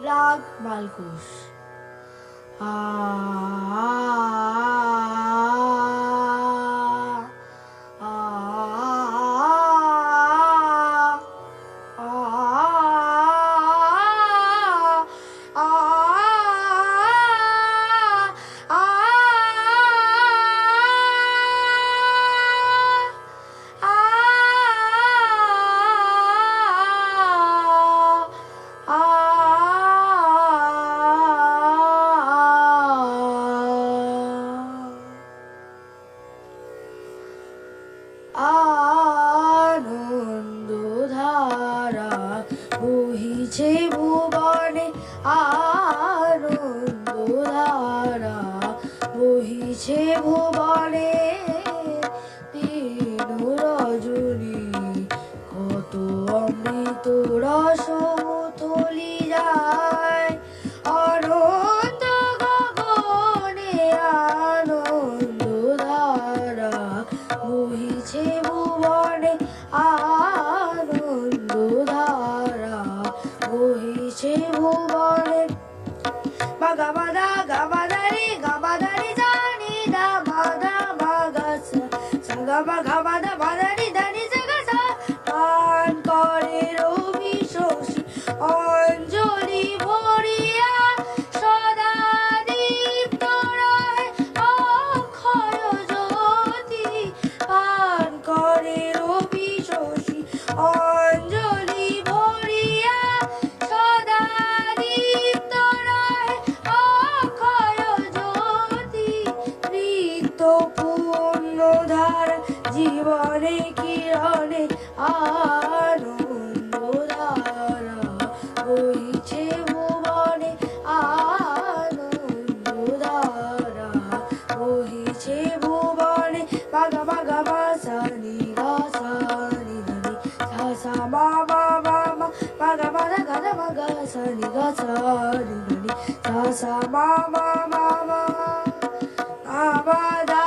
রাগ মালকুশ। আ আনন্দধারা বহিছে ভুবনে, আনন্দধারা বহিছে ভুবনে। দিন রজনী কত অমৃত রস তলি যায়, অনন্ত গগনে আনন্দধারা বহিছে ভুবনে, আনন্দধারা বহিছে ভুবনে। মগমদা গমদারি গমদারি জানি দা মাদা মগস সগম গমদা মদারি দানি জগসা। পান করে রবি শশী অঞ্জলি ভরিয়া, সদা দীপ্ত রহে অক্ষয় জ্যোতি। পান করে রবি শশী অঞ্জলি ভরিয়া, সদা দীপ্ত রহে অক্ষয় জ্যোতি। ঋত পূর্ণধারা জীবনে কিরণে, আনন্দধারা বহিছে ভুবনে, আনন্দধারা বহিছে ভুবনে। মগ মগ মা সা নি গা সা নি ধা নি সা সা মা মা মা মা। মগ মগ গা ধা মা গা সা নি গা সা নি ধা নি সা সা মা মা মা মা। মা মা দা